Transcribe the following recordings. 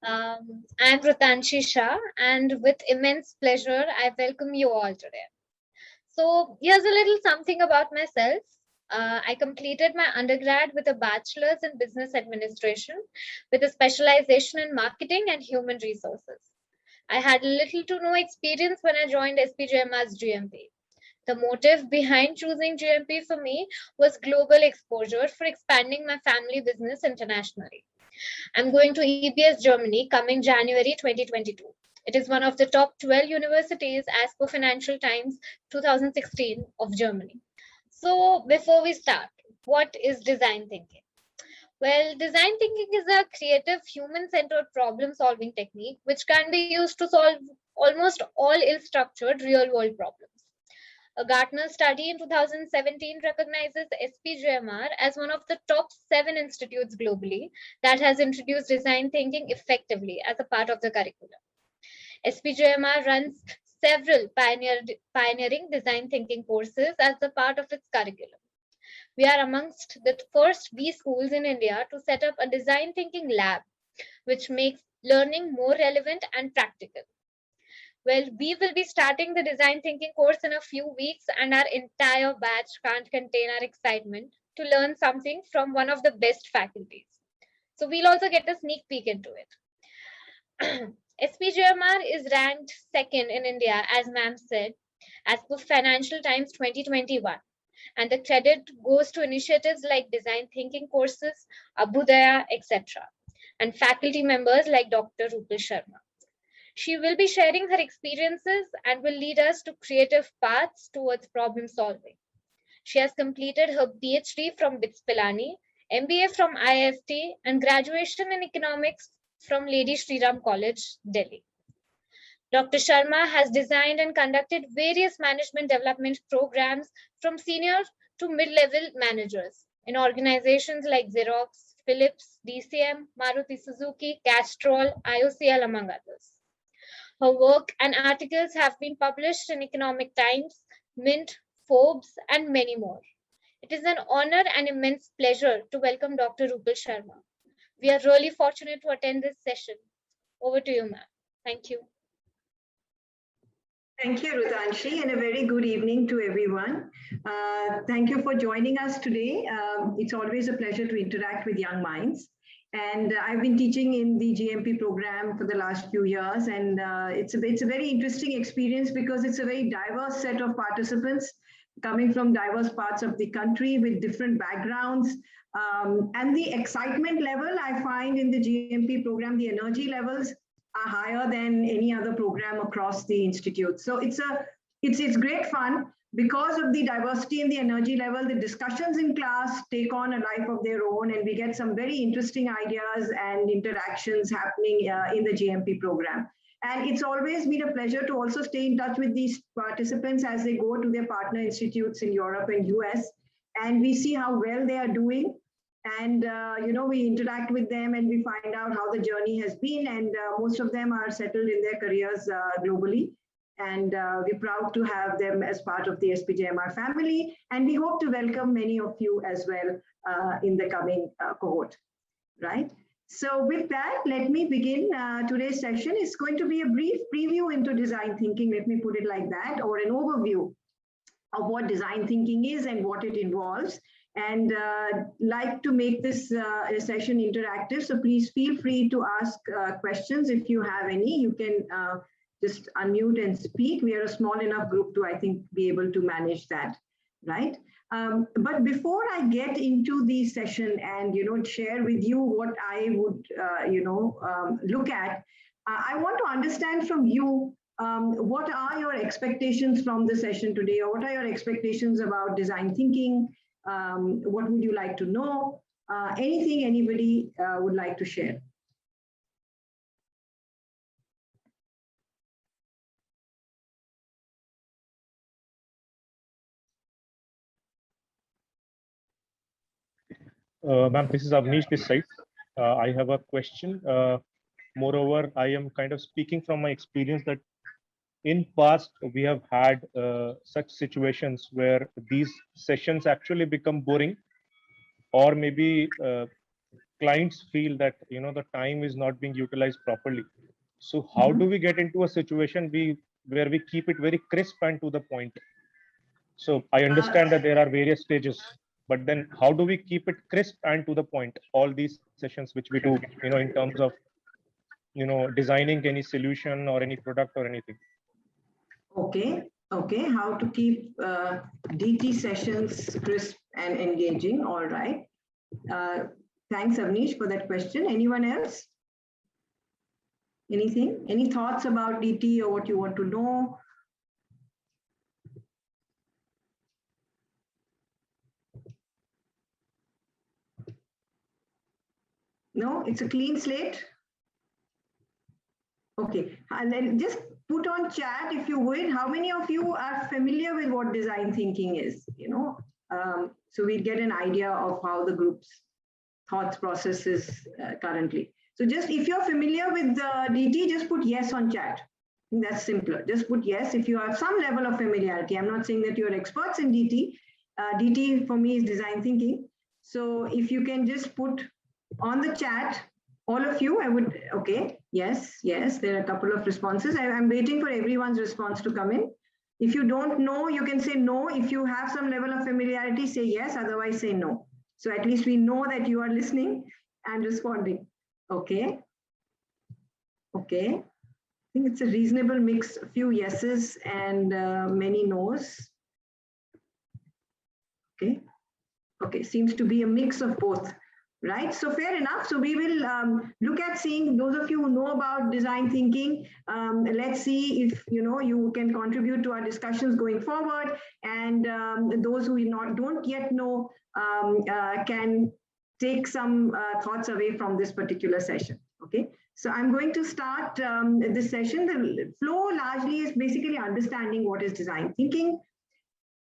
I'm Rutanshi Shah, and with immense pleasure, I welcome you all today. So, here's a little something about myself. I completed my undergrad with a bachelor's in business administration with a specialization in marketing and human resources. I had little to no experience when I joined SPJIMR's GMP. The motive behind choosing GMP for me was global exposure for expanding my family business internationally. I'm going to EBS Germany coming January 2022. It is one of the top 12 universities as per Financial Times 2016 of Germany. So, before we start, what is design thinking? Well, design thinking is a creative, human centered problem solving technique which can be used to solve almost all ill structured real world problems. A Gartner study in 2017 recognizes SPJIMR as one of the top 7 institutes globally that has introduced design thinking effectively as a part of the curriculum. SPJIMR runs several pioneering design thinking courses as a part of its curriculum. We are amongst the first B schools in India to set up a design thinking lab, which makes learning more relevant and practical. Well, we will be starting the design thinking course in a few weeks, and our entire batch can't contain our excitement to learn something from one of the best faculties. So, we'll also get a sneak peek into it. SPJIMR is ranked second in India, as ma'am said, as per Financial Times 2021. And the credit goes to initiatives like design thinking courses, Abudaya, etc., and faculty members like Dr. Ruppal Sharma. She will be sharing her experiences and will lead us to creative paths towards problem solving. She has completed her PhD from BITS Pilani, MBA from IIFT, and graduation in economics from Lady Shri Ram College, Delhi. Dr. Sharma has designed and conducted various management development programs from senior to mid-level managers in organizations like Xerox, Philips, DCM, Maruti Suzuki, Castrol, IOCL, among others. Her work and articles have been published in Economic Times, Mint, Forbes, and many more. It is an honor and immense pleasure to welcome Dr. Ruppal Sharma. We are really fortunate to attend this session. Over to you, ma'am. Thank you. Thank you, Rutanshi, and a very good evening to everyone. Thank you for joining us today. It's always a pleasure to interact with young minds. And I've been teaching in the GMP program for the last few years, and it's a very interesting experience because it's a very diverse set of participants coming from diverse parts of the country with different backgrounds. And the excitement level I find in the GMP program, the energy levels are higher than any other program across the institute. So it's great fun. Because of the diversity and the energy level, the discussions in class take on a life of their own, and we get some very interesting ideas and interactions happening in the GMP program. And it's always been a pleasure to also stay in touch with these participants as they go to their partner institutes in Europe and US, and we see how well they are doing. And we interact with them and we find out how the journey has been, and most of them are settled in their careers globally. And we're proud to have them as part of the SPJIMR family. And we hope to welcome many of you as well in the coming cohort, right? So with that, let me begin today's session. It's going to be a brief preview into design thinking, let me put it like that, or an overview of what design thinking is and what it involves. And like to make this session interactive, so please feel free to ask questions if you have any. You can just unmute and speak. We are a small enough group to, I think, be able to manage that, right? But before I get into the session and share with you what I would look at, I want to understand from you what are your expectations from the session today, or what are your expectations about design thinking? What would you like to know? Anything anybody would like to share? Ma'am, this is Avnish this side. I have a question. Moreover, I am kind of speaking from my experience that in past we have had such situations where these sessions actually become boring, or maybe clients feel that the time is not being utilized properly. So how do we get into a situation where we keep it very crisp and to the point? So I understand that there are various stages, but then how do we keep it crisp and to the point? All these sessions which we do, in terms of designing any solution or any product or anything. Okay, how to keep DT sessions crisp and engaging. All right. Thanks, Avnish, for that question. Anyone else? Anything? Any thoughts about DT or what you want to know? No, it's a clean slate. Okay, and then just put on chat if you would. How many of you are familiar with what design thinking is? So we get an idea of how the group's thoughts process is currently. So just if you're familiar with the DT, just put yes on chat. That's simpler. Just put yes if you have some level of familiarity. I'm not saying that you're experts in DT. DT for me is design thinking. So if you can just put on the chat, all of you, I would, okay, yes, there are a couple of responses. I'm waiting for everyone's response to come in. If you don't know, you can say no. If you have some level of familiarity, say yes, otherwise say no. So at least we know that you are listening and responding. Okay. I think it's a reasonable mix, a few yeses and many nos. Okay, seems to be a mix of both. Right, so fair enough. So we will look at seeing those of you who know about design thinking. Let's see if you can contribute to our discussions going forward, and those who don't yet know can take some thoughts away from this particular session. Okay, so I'm going to start this session. The flow largely is basically understanding what is design thinking.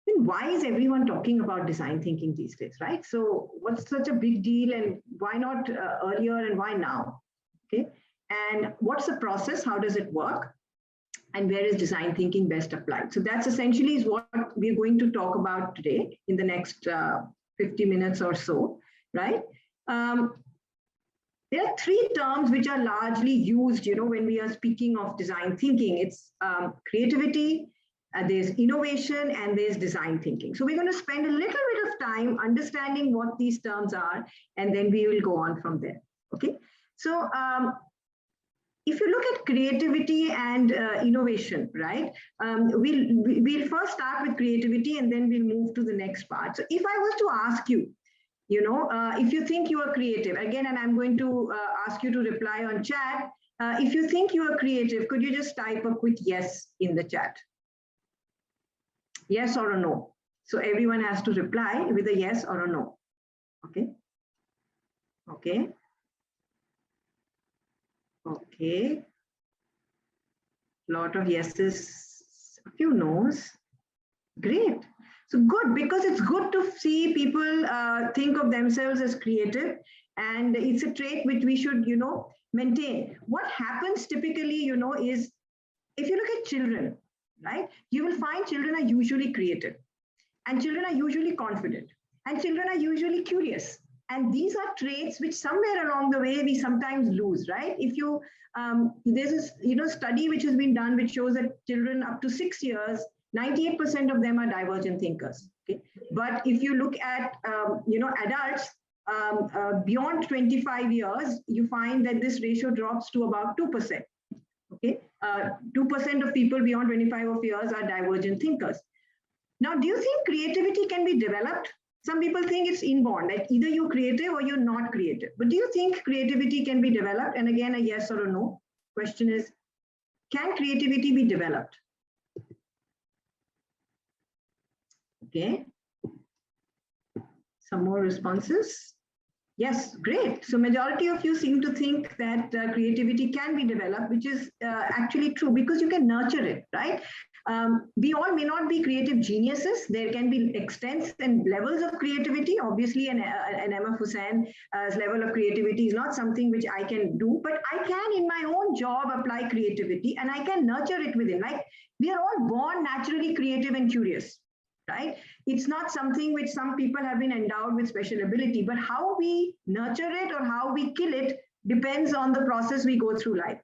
Then why is everyone talking about design thinking these days, right? So what's such a big deal, and why not earlier, and why now? Okay, and what's the process? How does it work? And where is design thinking best applied? So that's essentially is what we're going to talk about today in the next 50 minutes or so, right? There are three terms which are largely used, when we are speaking of design thinking. It's creativity, there's innovation, and there's design thinking. So we're going to spend a little bit of time understanding what these terms are, and then we will go on from there. Okay, so if you look at creativity and innovation, right, we'll first start with creativity, and then we'll move to the next part. So if I was to ask you, if you think you are creative, again, and I'm going to ask you to reply on chat, if you think you are creative, could you just type a quick yes in the chat? Yes or a no. So everyone has to reply with a yes or a no. Okay. Lot of yeses, a few no's. Great. So good, because it's good to see people think of themselves as creative, and it's a trait which we should, maintain. What happens typically, is if you look at children, right, you will find children are usually creative, and children are usually confident, and children are usually curious. And these are traits which somewhere along the way we sometimes lose, right? If you, there's a study which has been done which shows that children up to 6 years, 98% of them are divergent thinkers. Okay, but if you look at adults beyond 25 years, you find that this ratio drops to about 2%. Okay, 2% of people beyond 25 years are divergent thinkers. Now, do you think creativity can be developed? Some people think it's inborn, like either you're creative or you're not creative. But do you think creativity can be developed? And again, a yes or a no. Question is, can creativity be developed? Okay. Some more responses. Yes, great. So majority of you seem to think that creativity can be developed, which is actually true, because you can nurture it, right? We all may not be creative geniuses. There can be extents and levels of creativity. Obviously, an Emma Hussain's level of creativity is not something which I can do, but I can in my own job apply creativity, and I can nurture it within. Like, we are all born naturally creative and curious. right? It's not something which some people have been endowed with special ability, but how we nurture it or how we kill it depends on the process we go through life.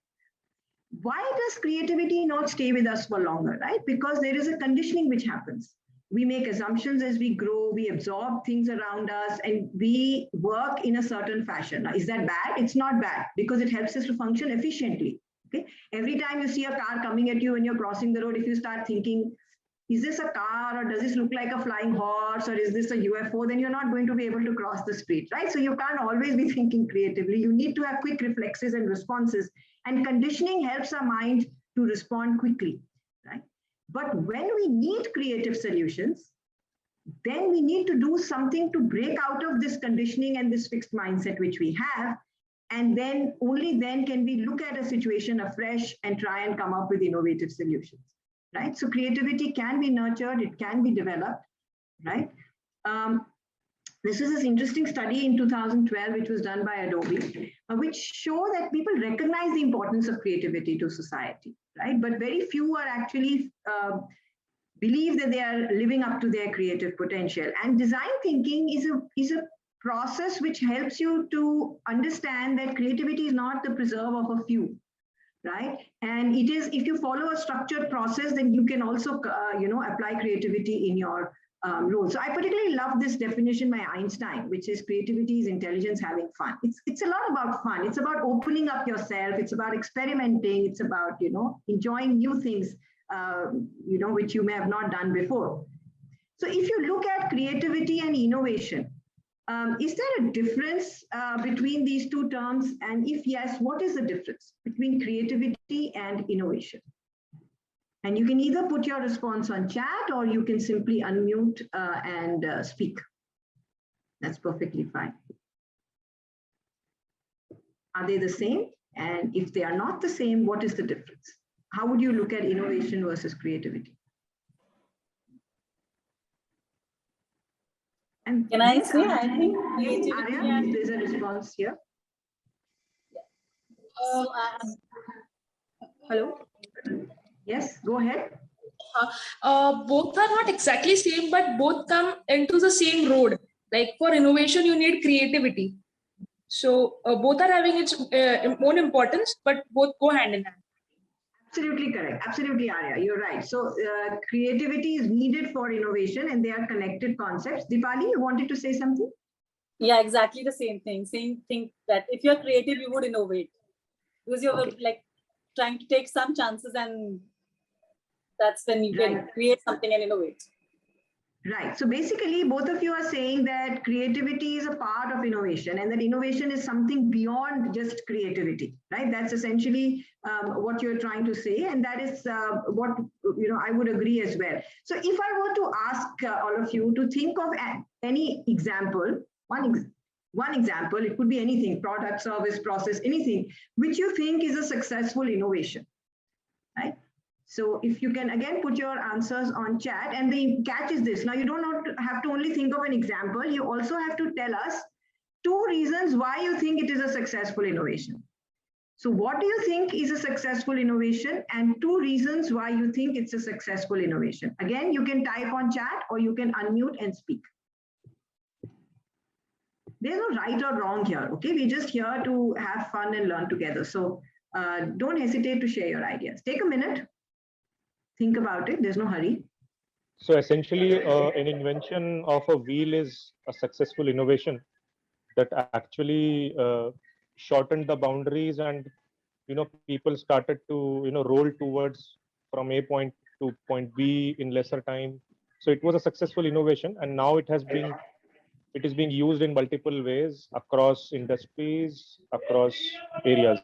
Why does creativity not stay with us for longer, right? Because there is a conditioning which happens. We make assumptions as we grow, we absorb things around us, and we work in a certain fashion. Now, is that bad? It's not bad because it helps us to function efficiently. Okay. Every time you see a car coming at you when you're crossing the road, if you start thinking, is this a car or does this look like a flying horse or is this a UFO, then you're not going to be able to cross the street, right? So you can't always be thinking creatively. You need to have quick reflexes and responses, and conditioning helps our mind to respond quickly, right? But when we need creative solutions, then we need to do something to break out of this conditioning and this fixed mindset which we have. And then only then can we look at a situation afresh and try and come up with innovative solutions, right? So creativity can be nurtured, it can be developed, right? This is this interesting study in 2012, which was done by Adobe, which show that people recognize the importance of creativity to society, right? But very few are actually believe that they are living up to their creative potential. And design thinking is a process which helps you to understand that creativity is not the preserve of a few, right? And it is, if you follow a structured process, then you can also, apply creativity in your role. So I particularly love this definition by Einstein, which is creativity is intelligence having fun. It's a lot about fun. It's about opening up yourself. It's about experimenting. It's about, enjoying new things, which you may have not done before. So if you look at creativity and innovation, is there a difference between these two terms? And if yes, what is the difference between creativity and innovation? And you can either put your response on chat or you can simply unmute and speak. That's perfectly fine. Are they the same? And if they are not the same, what is the difference? How would you look at innovation versus creativity? And can I say, I think creativity Arya, and there's a response here. Hello? Yes, go ahead. Both are not exactly same, but both come into the same road. Like for innovation, you need creativity. So both are having its own importance, but both go hand in hand. Absolutely correct. Absolutely, Arya. You're right. So creativity is needed for innovation and they are connected concepts. Dipali, you wanted to say something? yeah, exactly the same thing. Same thing that if you're creative, you would innovate because you're like trying to take some chances, and that's when you can create something and innovate. Right. So basically, both of you are saying that creativity is a part of innovation and that innovation is something beyond just creativity, right? That's essentially what you're trying to say. And that is what, I would agree as well. So if I were to ask all of you to think of any example, one example, it could be anything, product, service, process, anything, which you think is a successful innovation, right? So if you can again put your answers on chat, and the catch is this. Now you don't have to only think of an example. You also have to tell us 2 reasons why you think it is a successful innovation. So what do you think is a successful innovation, and 2 reasons why you think it's a successful innovation. Again, you can type on chat or you can unmute and speak. There's no right or wrong here, okay? We're just here to have fun and learn together. So don't hesitate to share your ideas. Take a minute. Think about it. There's no hurry. So essentially, an invention of a wheel is a successful innovation that actually shortened the boundaries, and people started to roll towards from A point to point B in lesser time. So it was a successful innovation, and now it is being used in multiple ways across industries, across areas.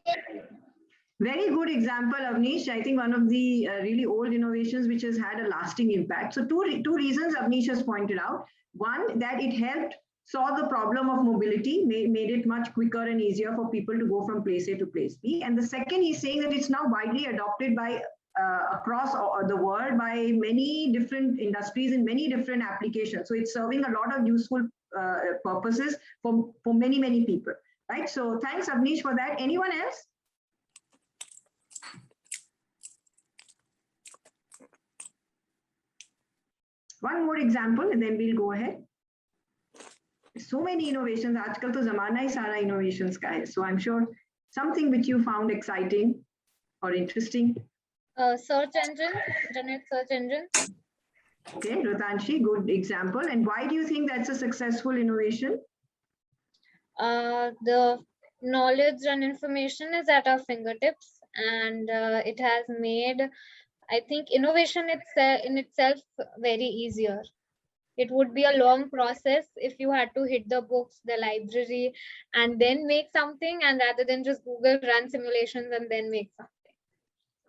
Very good example, Avnish. I think one of the really old innovations which has had a lasting impact. So two reasons Avnish has pointed out. One, that it helped solve the problem of mobility, made it much quicker and easier for people to go from place A to place B. And the second, he's saying that it's now widely adopted by across the world by many different industries in many different applications. So it's serving a lot of useful purposes for many, many people, right? So thanks, Avnish, for that. Anyone else? One more example, and then we'll go ahead. So many innovations. Aajkal to zamana hi sara innovations ka hai. So I'm sure something which you found exciting or interesting. Search engine, internet search engine. Okay, Rutanshi, good example. And why do you think that's a successful innovation? The knowledge and information is at our fingertips, and it has made, I think, innovation in itself very easier. It would be a long process if you had to hit the books, the library, and then make something, and rather than just Google, run simulations and then make something.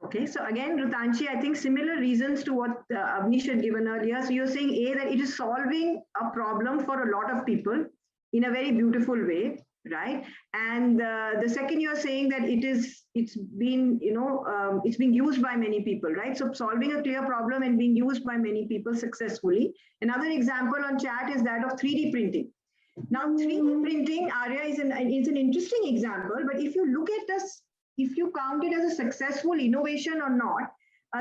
Okay, so again, Rutanshi, I think similar reasons to what Avnish had given earlier. So you're saying A, that it is solving a problem for a lot of people in a very beautiful way, right? And the second, you're saying that it's been, it's being used by many people, right? So solving a clear problem and being used by many people successfully. Another example on chat is that of 3D printing. Now, 3D printing, Arya, is an interesting example, but if you look at this, if you count it as a successful innovation or not,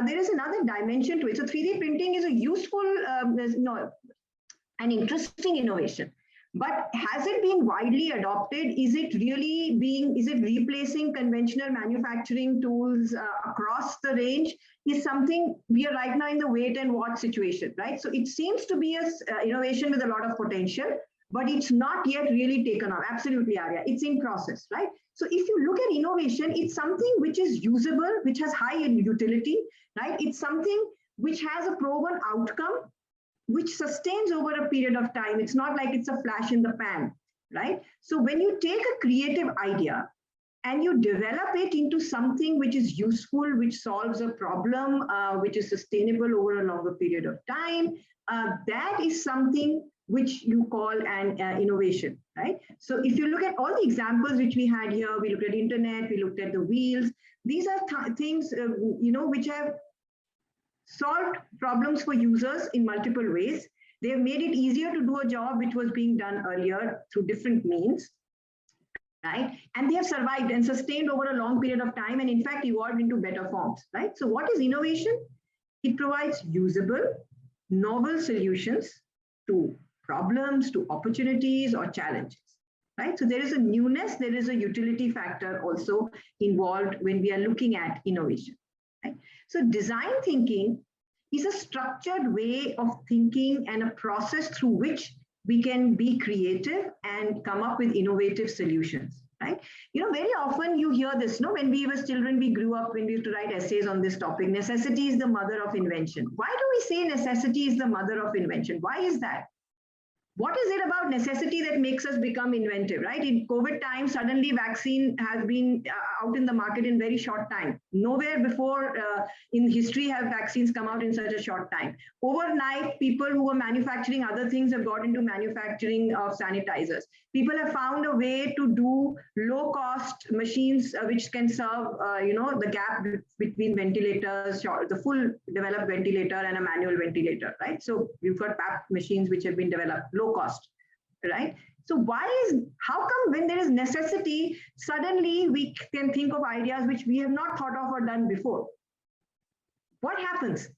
there is another dimension to it. So 3D printing is a useful, an interesting innovation. But has it been widely adopted? Is it replacing conventional manufacturing tools across the range? Is something we are right now in the wait and watch situation, right? So it seems to be an innovation with a lot of potential, but it's not yet really taken off. Absolutely, Arya. It's in process, right? So if you look at innovation, it's something which is usable, which has high utility, right? It's something which has a proven outcome, which sustains over a period of time. It's not like it's a flash in the pan, right? So when you take a creative idea and you develop it into something which is useful, which solves a problem, which is sustainable over a longer period of time, that is something which you call an innovation, right? So if you look at all the examples which we had here, we looked at internet, we looked at the wheels. These are things, which have solved problems for users in multiple ways. They have made it easier to do a job which was being done earlier through different means, right? And they have survived and sustained over a long period of time, and in fact evolved into better forms, right? So what is innovation? It provides usable, novel solutions to problems, to opportunities or challenges, right? So there is a newness, there is a utility factor also involved when we are looking at innovation, right? So design thinking is a structured way of thinking and a process through which we can be creative and come up with innovative solutions, right? Very often you hear this, when we were children, we grew up, when we used to write essays on this topic, necessity is the mother of invention. Why do we say necessity is the mother of invention? Why is that? What is it about necessity that makes us become inventive, right? In COVID time, suddenly vaccine has been out in the market in very short time. Nowhere before in history have vaccines come out in such a short time. Overnight, people who were manufacturing other things have got into manufacturing of sanitizers. People have found a way to do low-cost machines which can serve, the gap between ventilators, the full developed ventilator and a manual ventilator, right? So we've got PAP machines which have been developed low cost, right? So how come when there is necessity, suddenly we can think of ideas which we have not thought of or done before? What happens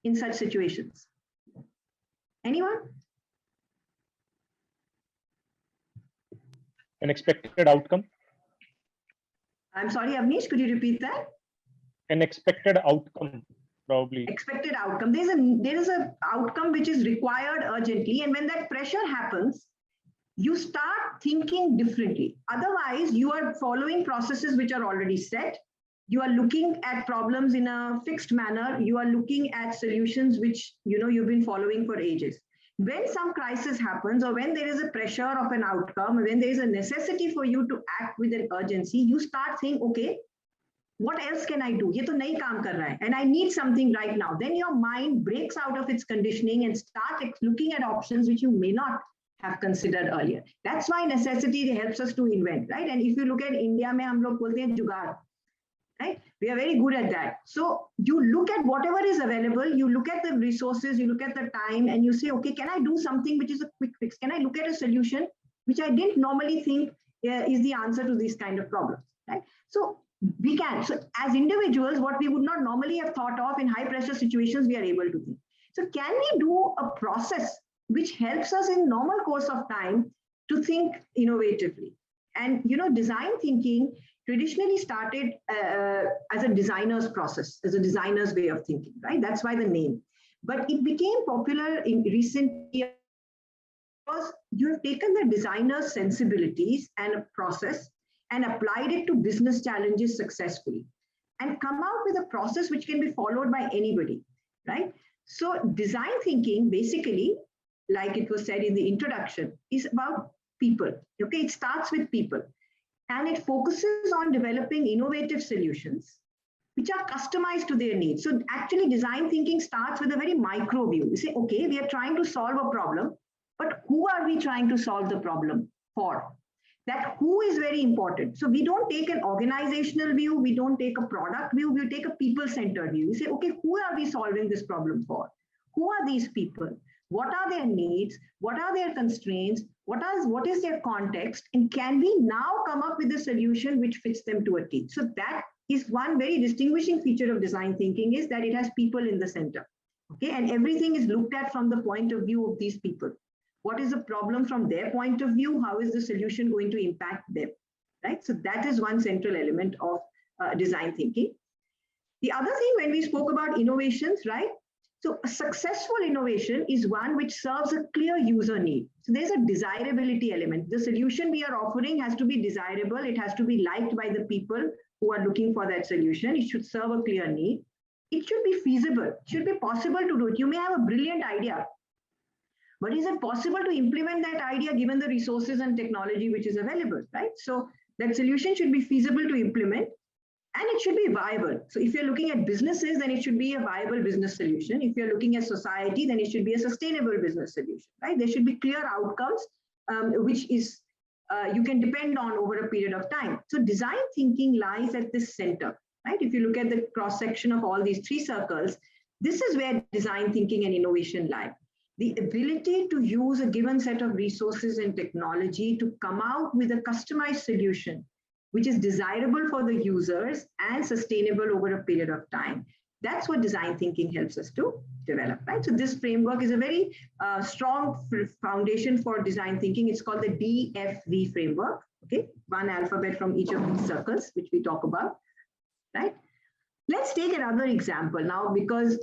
in such situations? Anyone? An expected outcome. I'm sorry, Avnish, could you repeat that? An expected outcome, probably. Expected outcome. There is a outcome which is required urgently, and when that pressure happens, you start thinking differently. Otherwise, you are following processes which are already set. You are looking at problems in a fixed manner. You are looking at solutions which you've been following for ages. When some crisis happens, or when there is a pressure of an outcome, when there is a necessity for you to act with an urgency, you start saying, okay, what else can I do? Ye to nahi kaam kar raha hai, and I need something right now. Then your mind breaks out of its conditioning and start looking at options which you may not have considered earlier. That's why necessity helps us to invent, right? And if you look at India, mein hum log bolte hain jugaad, right? We are very good at that. So you look at whatever is available, you look at the resources, you look at the time, and you say, okay, can I do something which is a quick fix? Can I look at a solution which I didn't normally think is the answer to these kind of problems, right? So we can. So as individuals, what we would not normally have thought of in high pressure situations, we are able to think. So can we do a process which helps us in normal course of time to think innovatively? And design thinking traditionally started as a designer's process, as a designer's way of thinking, right? That's why the name. But it became popular in recent years because you have taken the designer's sensibilities and process and applied it to business challenges successfully and come out with a process which can be followed by anybody, right? So design thinking, basically, like it was said in the introduction, is about people, okay? It starts with people and it focuses on developing innovative solutions which are customized to their needs. So actually design thinking starts with a very micro view. You say, okay, we are trying to solve a problem, but who are we trying to solve the problem for? That who is very important. So we don't take an organizational view, we don't take a product view, we take a people-centered view. You say, okay, who are we solving this problem for? Who are these people? What are their needs? What are their constraints? What is their context? And can we now come up with a solution which fits them to a T? So that is one very distinguishing feature of design thinking, is that it has people in the center. Okay, and everything is looked at from the point of view of these people. What is the problem from their point of view? How is the solution going to impact them? Right? So that is one central element of design thinking. The other thing, when we spoke about innovations, right? So a successful innovation is one which serves a clear user need. So there's a desirability element. The solution we are offering has to be desirable. It has to be liked by the people who are looking for that solution. It should serve a clear need. It should be feasible. It should be possible to do it. You may have a brilliant idea, but is it possible to implement that idea given the resources and technology which is available, right? So that solution should be feasible to implement and it should be viable. So if you're looking at businesses, then it should be a viable business solution. If you're looking at society, then it should be a sustainable business solution, right? There should be clear outcomes, which is you can depend on over a period of time. So design thinking lies at this center, right? If you look at the cross section of all these three circles, this is where design thinking and innovation lie. The ability to use a given set of resources and technology to come out with a customized solution, which is desirable for the users and sustainable over a period of time. That's what design thinking helps us to develop, right? So this framework is a very strong foundation for design thinking. It's called the DFV framework, okay? One alphabet from each of these circles, which we talk about, right? Let's take another example now, because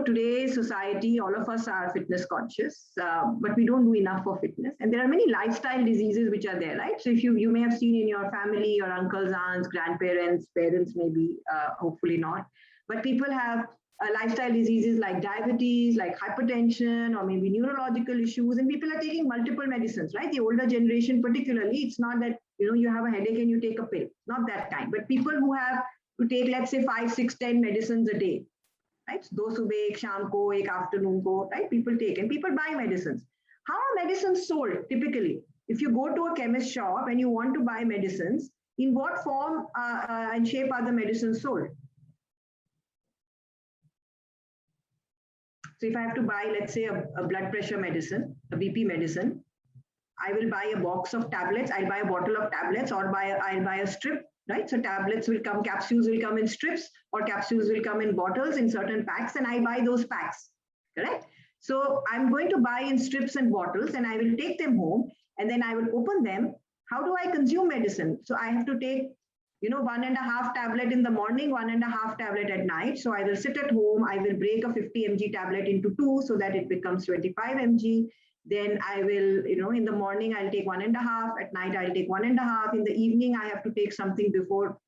today's society, all of us are fitness conscious, but we don't do enough for fitness. And there are many lifestyle diseases which are there, right? So if you may have seen in your family, your uncles, aunts, grandparents, parents, maybe, hopefully not, but people have lifestyle diseases like diabetes, like hypertension, or maybe neurological issues, and people are taking multiple medicines, right? The older generation particularly, it's not that, you have a headache and you take a pill, not that kind, but people who have to take, let's say, 5, 6, 10 medicines a day, right? So those who ek sham ko, ek afternoon ko, right? People take, and people buy medicines. How are medicines sold typically? If you go to a chemist shop and you want to buy medicines, in what form and shape are the medicines sold? So if I have to buy, let's say, a blood pressure medicine, a BP medicine, I will buy a box of tablets, I'll buy a bottle of tablets, or I'll buy a strip, right? So tablets will come, capsules will come in strips, or capsules will come in bottles in certain packs, and I buy those packs, correct? So I'm going to buy in strips and bottles, and I will take them home, and then I will open them. How do I consume medicine? So I have to take, 1.5 tablet in the morning, 1.5 tablet at night. So I will sit at home, I will break a 50 mg tablet into 2 so that it becomes 25 mg. Then I will, in the morning, I'll take 1.5, at night, I'll take 1.5. In the evening, I have to take something before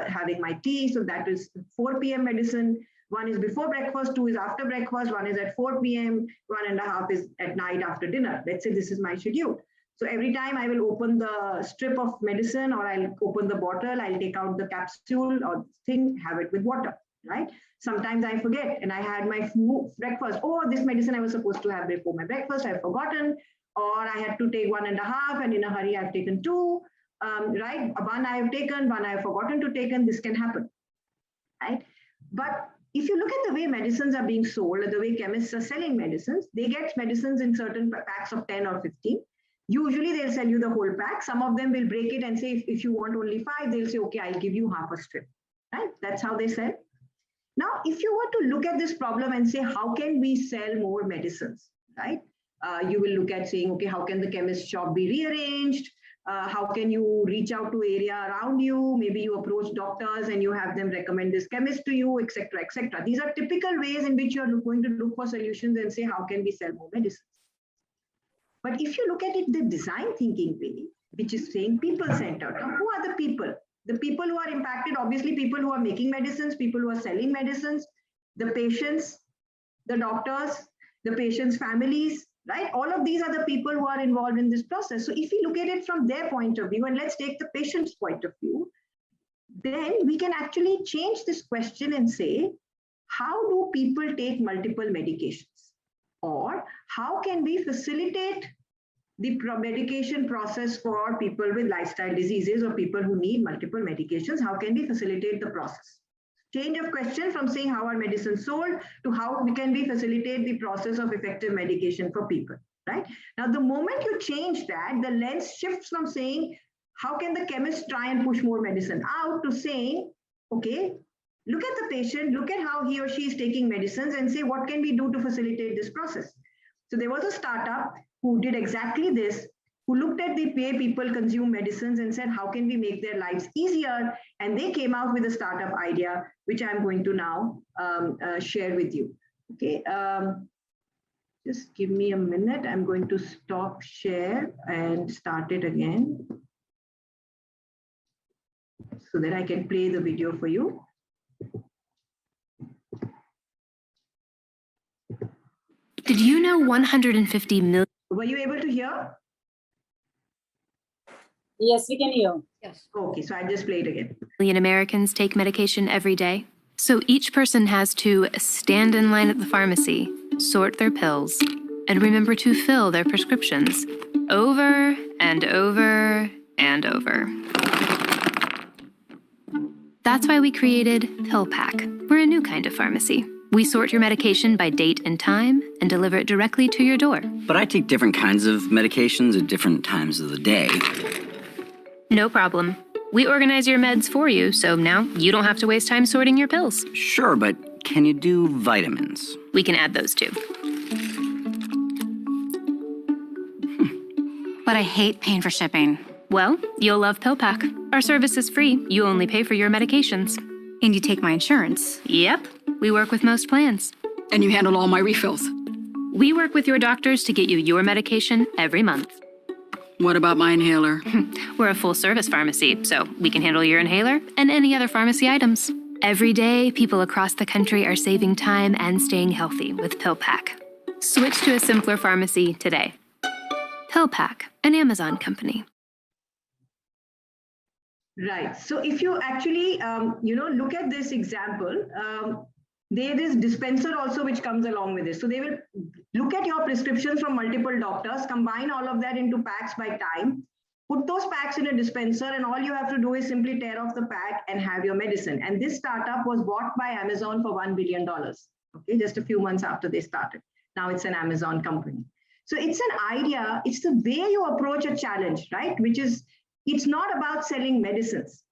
having my tea. So that is 4 p.m. medicine. One is before breakfast, 2 is after breakfast, 1 is at 4 p.m., 1.5 is at night after dinner. Let's say this is my schedule. So every time I will open the strip of medicine, or I'll open the bottle, I'll take out the capsule or thing, have it with water, right? Sometimes I forget and I had my breakfast. Oh, this medicine I was supposed to have before my breakfast, I've forgotten. Or I had to take 1.5 and in a hurry I've taken 2, right? One I have taken, one I have forgotten to take, and this can happen, right? But if you look at the way medicines are being sold, or the way chemists are selling medicines, they get medicines in certain packs of 10 or 15. Usually they'll sell you the whole pack. Some of them will break it and say, if you want only 5, they'll say, okay, I'll give you half a strip, right? That's how they sell. Now, if you were to look at this problem and say, how can we sell more medicines, right? You will look at saying, okay, how can the chemist shop be rearranged? How can you reach out to area around you? Maybe you approach doctors and you have them recommend this chemist to you, etc., etc. These are typical ways in which you're going to look for solutions and say, how can we sell more medicines? But if you look at it the design thinking way, which is saying people-centered, who are the people? The people who are impacted, obviously people who are making medicines, people who are selling medicines, the patients, the doctors, the patients' families, right? All of these are the people who are involved in this process. So if we look at it from their point of view, and let's take the patient's point of view, then we can actually change this question and say, how do people take multiple medications? Or how can we facilitate the medication process for people with lifestyle diseases or people who need multiple medications? How can we facilitate the process? Change of question from saying how are medicines sold to how we can facilitate the process of effective medication for people, right? Now, the moment you change that, the lens shifts from saying, how can the chemist try and push more medicine out, to saying, okay, look at the patient, look at how he or she is taking medicines and say, what can we do to facilitate this process? So there was a startup who did exactly this, who looked at the way people consume medicines and said, how can we make their lives easier? And they came out with a startup idea, which I'm going to now share with you. Okay, just give me a minute. I'm going to stop share and start it again so that I can play the video for you. Did you know 150 million? Were you able to hear? Yes, we can hear. Yes. Okay, so I just play it again. Million Americans take medication every day. So each person has to stand in line at the pharmacy, sort their pills, and remember to fill their prescriptions over and over and over. That's why we created PillPack. We're a new kind of pharmacy. We sort your medication by date and time and deliver it directly to your door. But I take different kinds of medications at different times of the day. No problem. We organize your meds for you, so now you don't have to waste time sorting your pills. Sure, but can you do vitamins? We can add those too. But I hate paying for shipping. Well, you'll love PillPack. Our service is free. You only pay for your medications. And you take my insurance. Yep. We work with most plans. And you handle all my refills. We work with your doctors to get you your medication every month. What about my inhaler? We're a full-service pharmacy, so we can handle your inhaler and any other pharmacy items. Every day, people across the country are saving time and staying healthy with PillPack. Switch to a simpler pharmacy today. PillPack, an Amazon company. Right. So if you actually, look at this example, there is dispenser also which comes along with this. So they will look at your prescriptions from multiple doctors, combine all of that into packs by time, put those packs in a dispenser, and all you have to do is simply tear off the pack and have your medicine. And this startup was bought by Amazon for $1 billion, okay, just a few months after they started. Now it's an Amazon company. So it's an idea, it's the way you approach a challenge, right? Which is, it's not about selling medicines.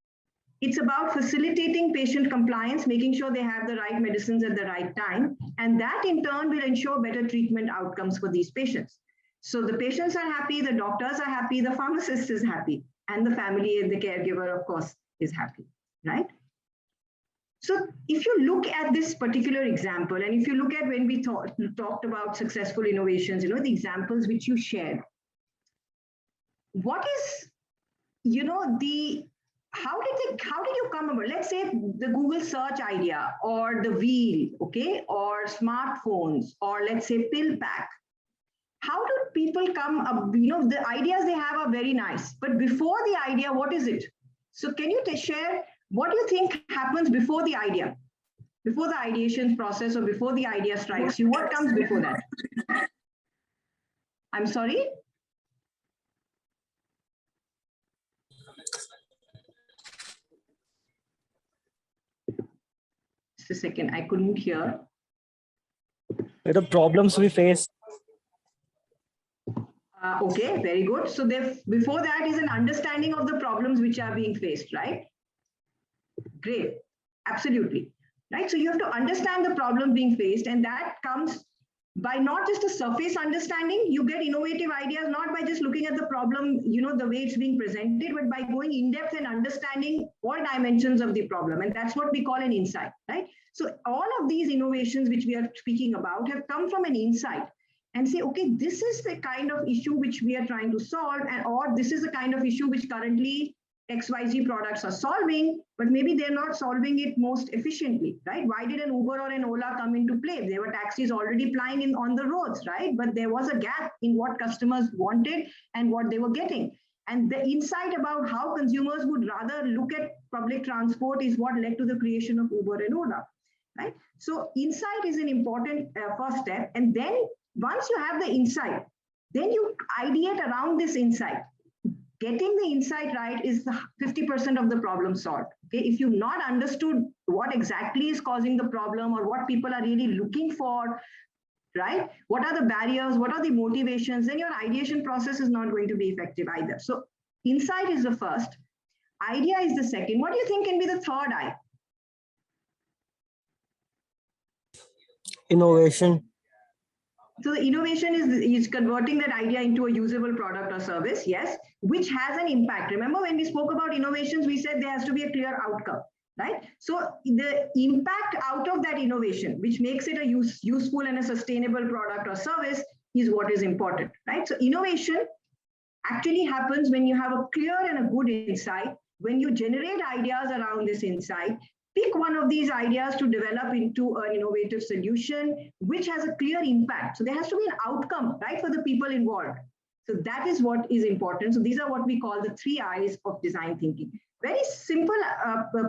It's about facilitating patient compliance, making sure they have the right medicines at the right time. And that in turn will ensure better treatment outcomes for these patients. So the patients are happy, the doctors are happy, the pharmacist is happy, and the family and the caregiver, of course, is happy, right? So if you look at this particular example, and if you look at when we talked about successful innovations, the examples which you shared, what is, how did you come about? Let's say the Google search idea, or the wheel, okay, or smartphones, or let's say PillPack. How do people come up? The ideas they have are very nice, but before the idea, what is it? So can you share what do you think happens before the idea, before the ideation process, or before the idea strikes you? What comes before that? I'm sorry. Just a second, I couldn't hear. The problems we face. Okay, very good. So before that is an understanding of the problems which are being faced, right? Great, absolutely. right? So you have to understand the problem being faced, and that comes by not just a surface understanding. You get innovative ideas not by just looking at the problem, the way it's being presented, but by going in depth and understanding all dimensions of the problem. And that's what we call an insight, right? So all of these innovations which we are speaking about have come from an insight, and say, okay, this is the kind of issue which we are trying to solve, or this is the kind of issue which currently XYZ products are solving, but maybe they're not solving it most efficiently, right? Why did an Uber or an Ola come into play? There were taxis already plying on the roads, right? But there was a gap in what customers wanted and what they were getting. And the insight about how consumers would rather look at public transport is what led to the creation of Uber and Ola, right? So insight is an important first step. And then once you have the insight, then you ideate around this insight. Getting the insight right is the 50% of the problem solved. Okay, if you've not understood what exactly is causing the problem or what people are really looking for, right? What are the barriers? What are the motivations? Then your ideation process is not going to be effective either. So insight is the first. Idea is the second. What do you think can be the third I? Innovation. So the innovation is converting that idea into a usable product or service, yes, which has an impact. Remember when we spoke about innovations, we said there has to be a clear outcome, right? So the impact out of that innovation, which makes it a useful and a sustainable product or service, is what is important, right? So innovation actually happens when you have a clear and a good insight, when you generate ideas around this insight. Pick one of these ideas to develop into an innovative solution, which has a clear impact. So there has to be an outcome, right, for the people involved. So that is what is important. So these are what we call the 3 I's of design thinking. Very simple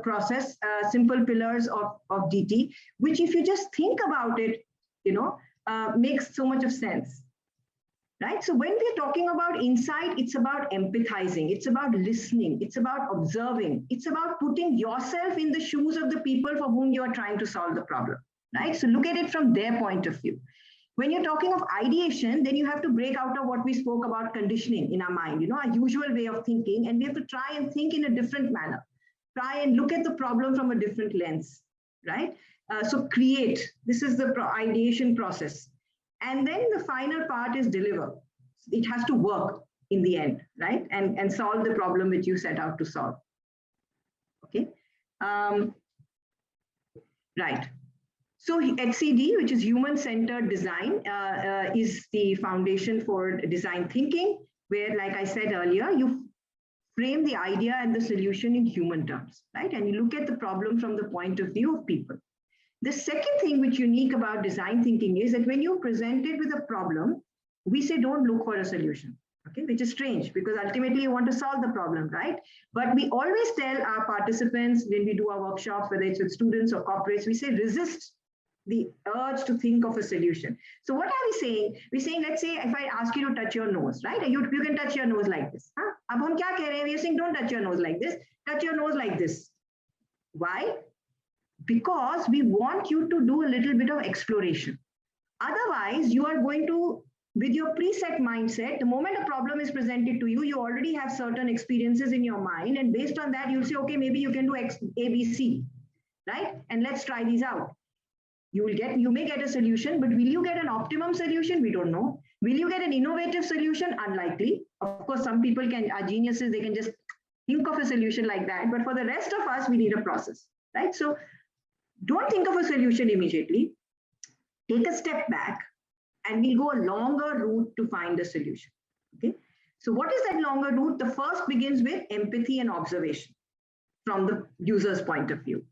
process, simple pillars of DT, which if you just think about it, makes so much of sense. Right? So when we're talking about insight, it's about empathizing, it's about listening, it's about observing, it's about putting yourself in the shoes of the people for whom you are trying to solve the problem, right? So look at it from their point of view. When you're talking of ideation, then you have to break out of what we spoke about conditioning in our mind, our usual way of thinking, and we have to try and think in a different manner, try and look at the problem from a different lens, right? So create, this is the ideation process. And then the final part is deliver. It has to work in the end, right? And solve the problem which you set out to solve. Okay. Right. So HCD, which is human-centered design, is the foundation for design thinking, where, like I said earlier, you frame the idea and the solution in human terms, right? And you look at the problem from the point of view of people. The second thing which is unique about design thinking is that when you're presented with a problem, we say don't look for a solution, okay? Which is strange because ultimately you want to solve the problem, right? But we always tell our participants when we do our workshops, whether it's with students or corporates, we say resist the urge to think of a solution. So what are we saying? We're saying, let's say if I ask you to touch your nose, right? You can touch your nose like this. Huh? Ab hum kya keh rahe hain? We're saying don't touch your nose like this, touch your nose like this. Why? Because we want you to do a little bit of exploration. Otherwise, you are going to, with your preset mindset, the moment a problem is presented to you, you already have certain experiences in your mind. And based on that, you'll say, okay, maybe you can do X, A, B, C, right? And let's try these out. You may get a solution, but will you get an optimum solution? We don't know. Will you get an innovative solution? Unlikely. Of course, some people are geniuses. They can just think of a solution like that. But for the rest of us, we need a process, right? So don't think of a solution immediately. Take a step back and we'll go a longer route to find a solution. Okay. So what is that longer route? The first begins with empathy and observation from the user's point of view.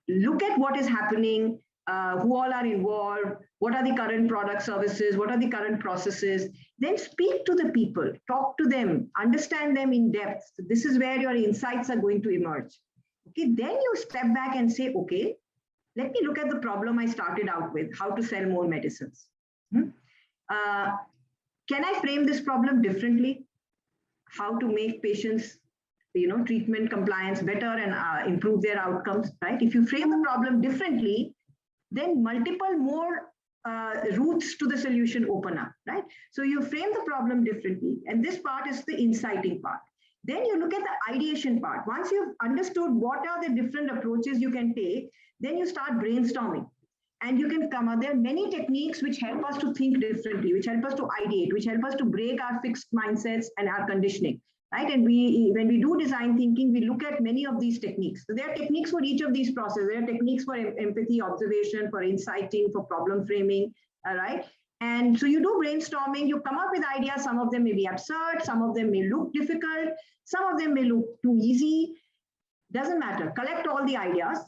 Look at what is happening, who all are involved, what are the current product services, what are the current processes. Then speak to the people, talk to them, understand them in depth. So this is where your insights are going to emerge. Okay. Then you step back and say, okay, let me look at the problem I started out with, how to sell more medicines. Can I frame this problem differently? How to make patients, treatment compliance better and improve their outcomes, right? If you frame the problem differently, then multiple more routes to the solution open up, right? So you frame the problem differently. And this part is the inciting part. Then you look at the ideation part. Once you've understood what are the different approaches you can take, then you start brainstorming. And you can come out. There are many techniques which help us to think differently, which help us to ideate, which help us to break our fixed mindsets and our conditioning, right? And when we do design thinking, we look at many of these techniques. So there are techniques for each of these processes. There are techniques for empathy, observation, for inciting, for problem framing, all right? And so you do brainstorming, you come up with ideas. Some of them may be absurd, some of them may look difficult, some of them may look too easy. Doesn't matter. Collect all the ideas.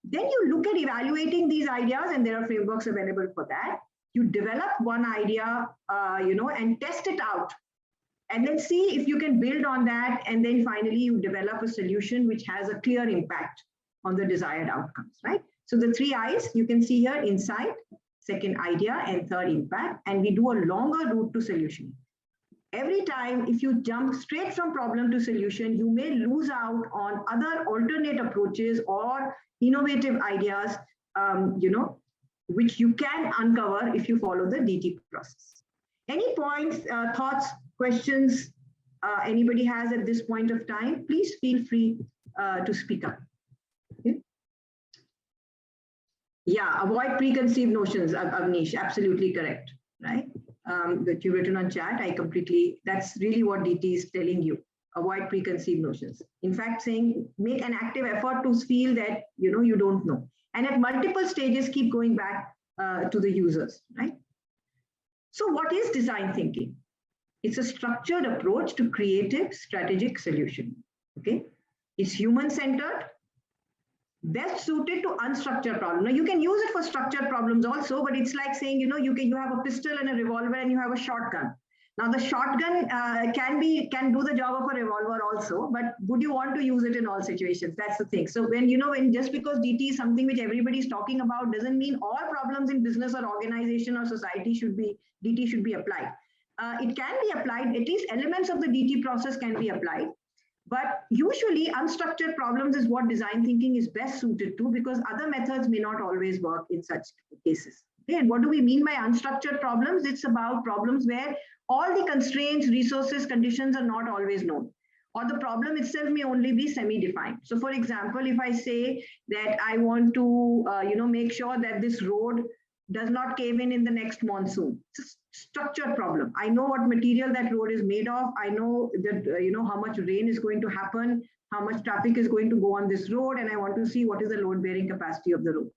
Then you look at evaluating these ideas, and there are frameworks available for that. You develop one idea, and test it out, and then see if you can build on that. And then finally, you develop a solution which has a clear impact on the desired outcomes, right? So the 3 I's you can see here: insight, second idea, and third impact. And we do a longer route to solution. Every time, if you jump straight from problem to solution, you may lose out on other alternate approaches or innovative ideas, which you can uncover if you follow the DT process. Any points, thoughts, questions anybody has at this point of time? Please feel free to speak up. Okay. Yeah, avoid preconceived notions, Avnish, absolutely correct, right? That you've written on chat, that's really what DT is telling you. Avoid preconceived notions. In fact, saying make an active effort to feel that you don't know. And at multiple stages, keep going back to the users, right? So what is design thinking? It's a structured approach to creative strategic solution, okay? It's human-centered, best suited to unstructured problems. Now you can use it for structured problems also, but it's like saying, you have a pistol and a revolver and you have a shotgun. Now the shotgun can do the job of a revolver also, but would you want to use it in all situations? That's the thing. So when just because DT is something which everybody is talking about doesn't mean all problems in business or organization or society DT should be applied. It can be applied, at least elements of the DT process can be applied. But usually unstructured problems is what design thinking is best suited to, because other methods may not always work in such cases. Okay, and what do we mean by unstructured problems? It's about problems where all the constraints, resources, conditions are not always known, or the problem itself may only be semi-defined. So for example, if I say that I want to make sure that this road does not cave in the next monsoon. It's a structured problem. I know what material that road is made of. I know that how much rain is going to happen, how much traffic is going to go on this road, and I want to see what is the load bearing capacity of the road.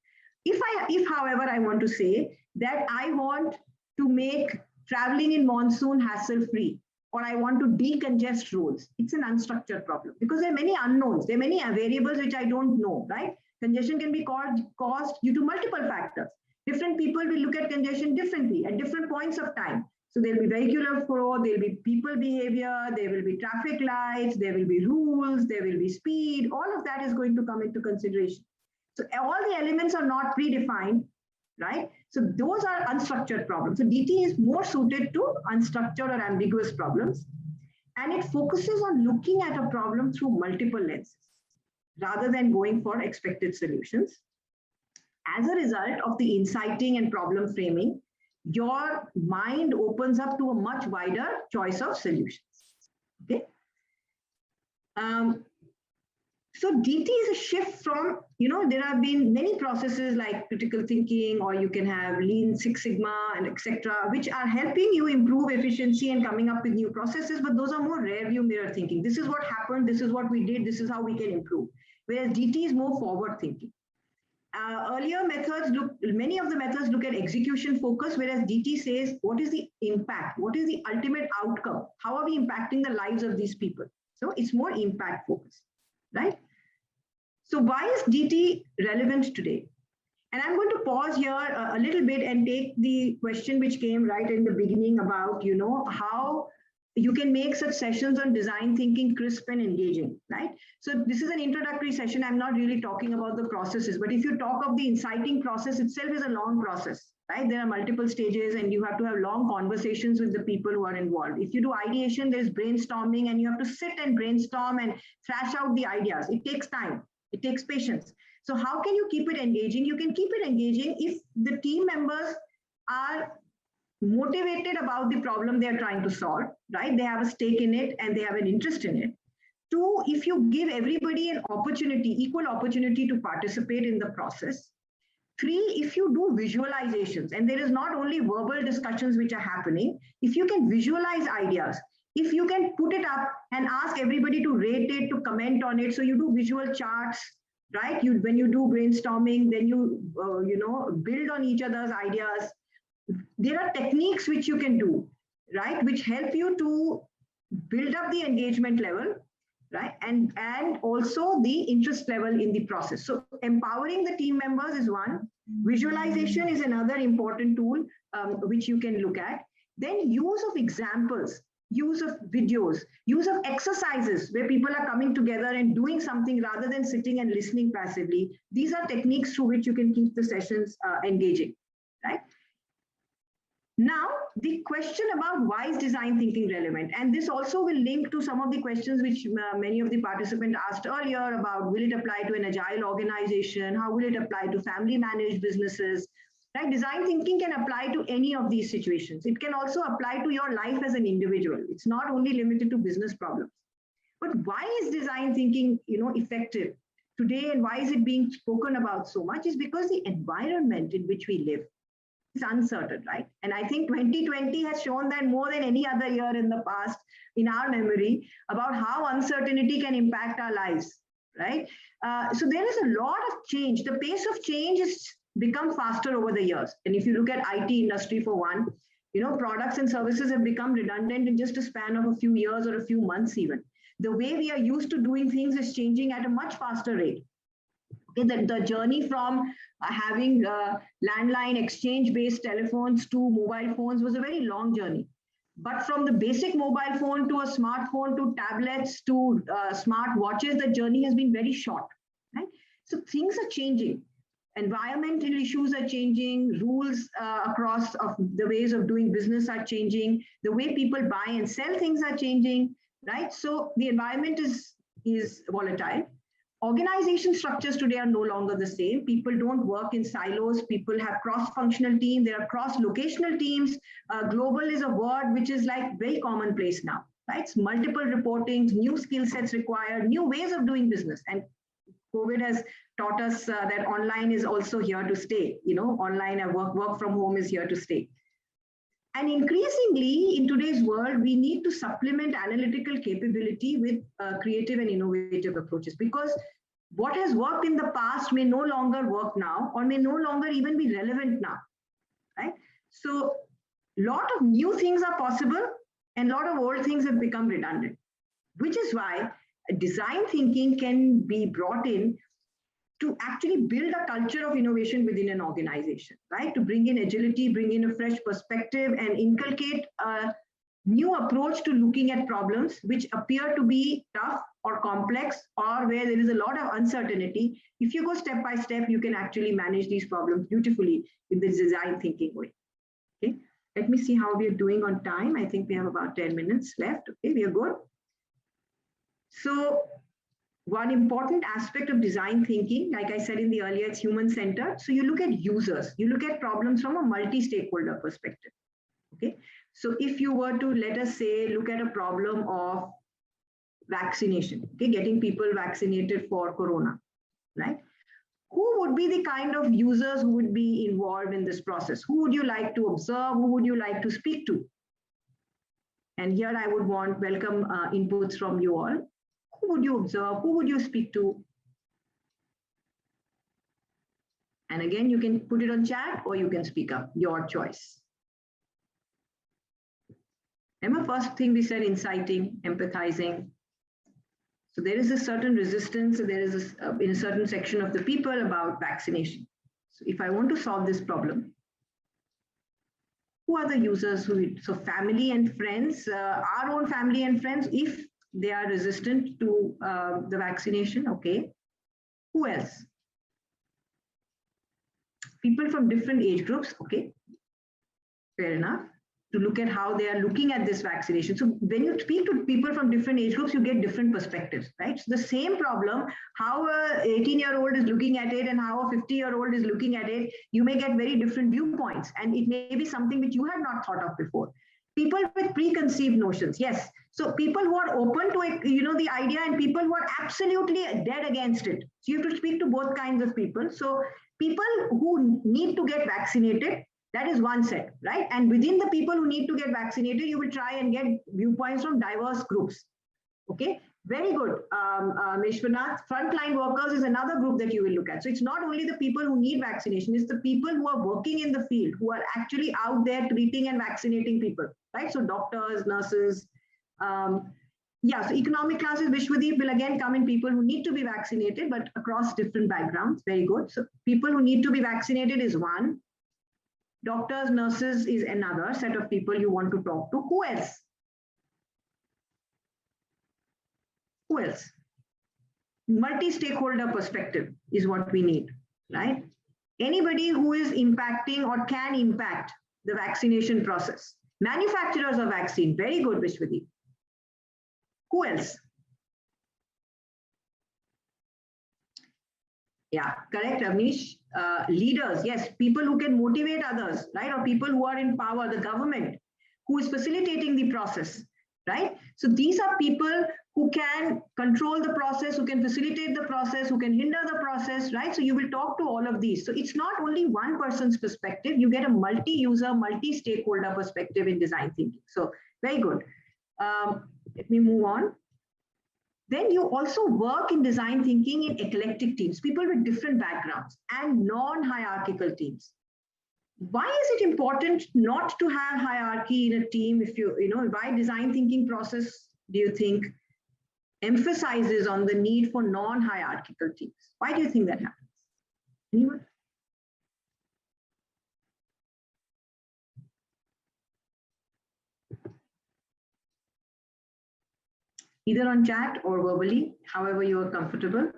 If however I want to say that I want to make traveling in monsoon hassle free, or I want to decongest roads, it's an unstructured problem because there are many unknowns. There are many variables which I don't know, right? Congestion can be caused due to multiple factors. Different people will look at congestion differently at different points of time. So there will be vehicular flow, there will be people behavior, there will be traffic lights, there will be rules, there will be speed. All of that is going to come into consideration. So all the elements are not predefined, right? So those are unstructured problems. So DT is more suited to unstructured or ambiguous problems. And it focuses on looking at a problem through multiple lenses rather than going for expected solutions. As a result of the inciting and problem framing, your mind opens up to a much wider choice of solutions. Okay. So DT is a shift from, there have been many processes like critical thinking, or you can have Lean Six Sigma and etc., which are helping you improve efficiency and coming up with new processes, but those are more rear view mirror thinking. This is what happened, this is what we did, this is how we can improve. Whereas DT is more forward thinking. Earlier methods many of the methods look at execution focus, whereas DT says, what is the impact? What is the ultimate outcome? How are we impacting the lives of these people? So it's more impact focused, right? So why is DT relevant today? And I'm going to pause here a little bit and take the question which came right in the beginning about, how you can make such sessions on design thinking crisp and engaging, right? So this is an introductory session. I'm not really talking about the processes, but if you talk of the inciting process itself is a long process, right? There are multiple stages and you have to have long conversations with the people who are involved. If you do ideation, there's brainstorming and you have to sit and brainstorm and thrash out the ideas. It takes time, it takes patience. So how can you keep it engaging? You can keep it engaging if the team members are motivated about the problem they're trying to solve, right? They have a stake in it and they have an interest in it. 2, if you give everybody an opportunity, equal opportunity to participate in the process. 3, if you do visualizations, and there is not only verbal discussions which are happening, if you can visualize ideas, if you can put it up and ask everybody to rate it, to comment on it, so you do visual charts, right? When you do brainstorming, then you build on each other's ideas. There are techniques which you can do, right, which help you to build up the engagement level, right, and also the interest level in the process. So empowering the team members is one. Visualization is another important tool which you can look at. Then use of examples, use of videos, use of exercises where people are coming together and doing something rather than sitting and listening passively. These are techniques through which you can keep the sessions engaging, right? Now, the question about why is design thinking relevant? And this also will link to some of the questions which many of the participants asked earlier about, will it apply to an agile organization? How will it apply to family managed businesses? Right? Design thinking can apply to any of these situations. It can also apply to your life as an individual. It's not only limited to business problems. But why is design thinking, effective today, and why is it being spoken about so much? Is because the environment in which we live is uncertain, right? And I think 2020 has shown that more than any other year in the past, in our memory, about how uncertainty can impact our lives, right? So there is a lot of change. The pace of change has become faster over the years. And if you look at IT industry for one, products and services have become redundant in just a span of a few years or a few months even. The way we are used to doing things is changing at a much faster rate. Okay, the journey from having landline exchange-based telephones to mobile phones was a very long journey. But from the basic mobile phone to a smartphone to tablets to smart watches, the journey has been very short. Right? So things are changing. Environmental issues are changing. Rules across of the ways of doing business are changing. The way people buy and sell things are changing. Right? So the environment is volatile. Organization structures today are no longer the same. People don't work in silos. People have cross-functional teams. There are cross-locational teams. Global is a word which is like very commonplace now. Right? It's multiple reportings, new skill sets required, new ways of doing business. And COVID has taught us that online is also here to stay. Online and work from home is here to stay. And increasingly, in today's world, we need to supplement analytical capability with creative and innovative approaches, because what has worked in the past may no longer work now, or may no longer even be relevant now, right? So a lot of new things are possible, and a lot of old things have become redundant, which is why design thinking can be brought in to actually build a culture of innovation within an organization, right? To bring in agility, bring in a fresh perspective, and inculcate a new approach to looking at problems which appear to be tough or complex, or where there is a lot of uncertainty. If you go step by step, you can actually manage these problems beautifully with this design thinking way. Okay, let me see how we are doing on time. I think we have about 10 minutes left. Okay, we are good. So one important aspect of design thinking, like I said in the earlier, it's human-centered. So you look at users, you look at problems from a multi-stakeholder perspective. Okay, so if you were to, let us say, look at a problem of vaccination, okay, getting people vaccinated for corona, right? Who would be the kind of users who would be involved in this process? Who would you like to observe? Who would you like to speak to? And here I would want welcome inputs from you all. Who would you observe? Who would you speak to? And again, you can put it on chat or you can speak up, your choice. Remember, first thing we said, inciting, empathizing. So there is a certain resistance, there is in a certain section of the people about vaccination. So if I want to solve this problem, who are the users so family and friends, our own family and friends, if they are resistant to the vaccination, okay. Who else? People from different age groups, okay. Fair enough. To look at how they are looking at this vaccination. So when you speak to people from different age groups, you get different perspectives, right? So the same problem, how a 18-year-old is looking at it and how a 50-year-old is looking at it, you may get very different viewpoints. And it may be something which you had not thought of before. People with preconceived notions, yes. So people who are open to it, the idea, and people who are absolutely dead against it. So you have to speak to both kinds of people. So people who need to get vaccinated, that is one set, right? And within the people who need to get vaccinated, you will try and get viewpoints from diverse groups. Okay, very good. Vishwanath, frontline workers is another group that you will look at. So it's not only the people who need vaccination, it's the people who are working in the field, who are actually out there treating and vaccinating people, right? So doctors, nurses. Yeah, so economic classes, Vishwadeep, will again come in people who need to be vaccinated, but across different backgrounds. Very good. So people who need to be vaccinated is one. Doctors, nurses is another set of people you want to talk to. Who else? Who else? Multi-stakeholder perspective is what we need, right? Anybody who is impacting or can impact the vaccination process. Manufacturers of vaccine, very good, Vishwadeep. Who else? Yeah, correct, Avnish. Leaders, yes, people who can motivate others, right? Or people who are in power, the government, who is facilitating the process, right? So these are people who can control the process, who can facilitate the process, who can hinder the process, right? So you will talk to all of these. So it's not only one person's perspective, you get a multi-user, multi-stakeholder perspective in design thinking. So very good. Let me move on. Then you also work in design thinking in eclectic teams, people with different backgrounds and non-hierarchical teams. Why is it important not to have hierarchy in a team? If why design thinking process do you think emphasizes on the need for non-hierarchical teams? Why do you think that happens? Anyone? Either on chat or verbally, however you are comfortable.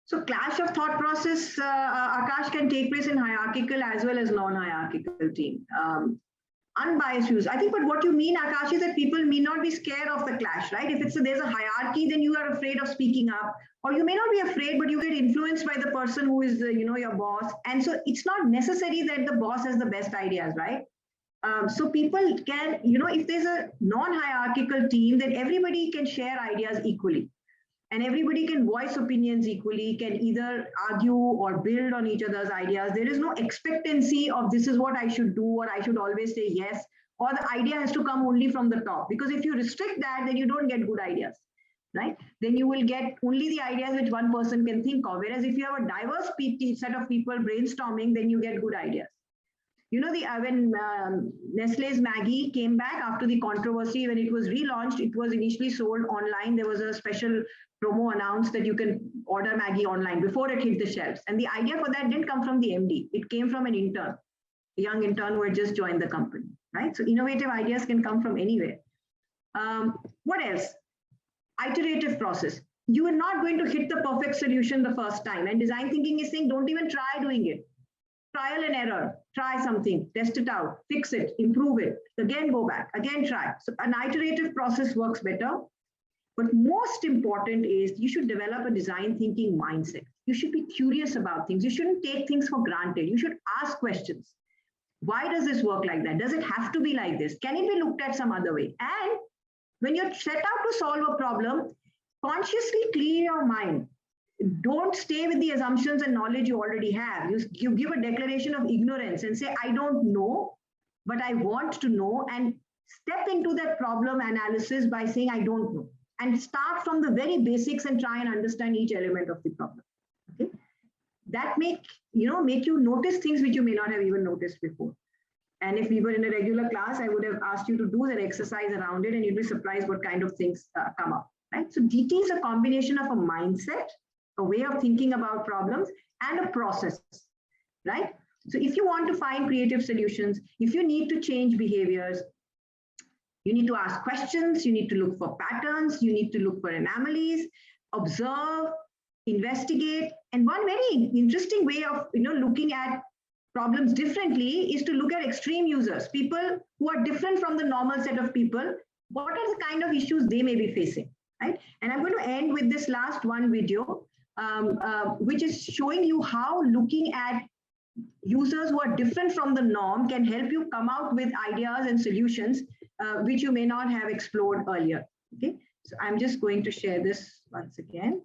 So clash of thought process, Akash, can take place in hierarchical as well as non-hierarchical team. Unbiased views. I think, but what you mean, Akash, is that people may not be scared of the clash, right? If there's a hierarchy, then you are afraid of speaking up, or you may not be afraid, but you get influenced by the person who is, your boss. And so it's not necessary that the boss has the best ideas, right? So people can, if there's a non-hierarchical team, then everybody can share ideas equally. And everybody can voice opinions equally, can either argue or build on each other's ideas. There is no expectancy of this is what I should do, or I should always say yes, or the idea has to come only from the top. Because if you restrict that, then you don't get good ideas, right? Then you will get only the ideas which one person can think of. Whereas if you have a diverse set of people brainstorming, then you get good ideas. When Nestle's Maggie came back after the controversy, when it was relaunched, it was initially sold online. There was a special promo announced that you can order Maggie online before it hit the shelves. And the idea for that didn't come from the MD. It came from an intern, a young intern who had just joined the company, right? So innovative ideas can come from anywhere. What else? Iterative process. You are not going to hit the perfect solution the first time. And design thinking is saying, don't even try doing it. Trial and error, try something, test it out, fix it, improve it, again go back, again try. So an iterative process works better. But most important is you should develop a design thinking mindset. You should be curious about things. You shouldn't take things for granted. You should ask questions. Why does this work like that? Does it have to be like this? Can it be looked at some other way? And when you're set out to solve a problem, consciously clear your mind. Don't stay with the assumptions and knowledge you already have. You give a declaration of ignorance and say, I don't know, but I want to know, and step into that problem analysis by saying, I don't know, and start from the very basics and try and understand each element of the problem. Okay, that make you notice things which you may not have even noticed before. And if we were in a regular class, I would have asked you to do that exercise around it, and you'd be surprised what kind of things come up. Right? So DT is a combination of a mindset, a way of thinking about problems, and a process, right? So if you want to find creative solutions, if you need to change behaviors, you need to ask questions, you need to look for patterns, you need to look for anomalies, observe, investigate. And one very interesting way of looking at problems differently is to look at extreme users, people who are different from the normal set of people. What are the kind of issues they may be facing, right? And I'm going to end with this last one video, which is showing you how looking at users who are different from the norm can help you come out with ideas and solutions which you may not have explored earlier. Okay, so I'm just going to share this once again.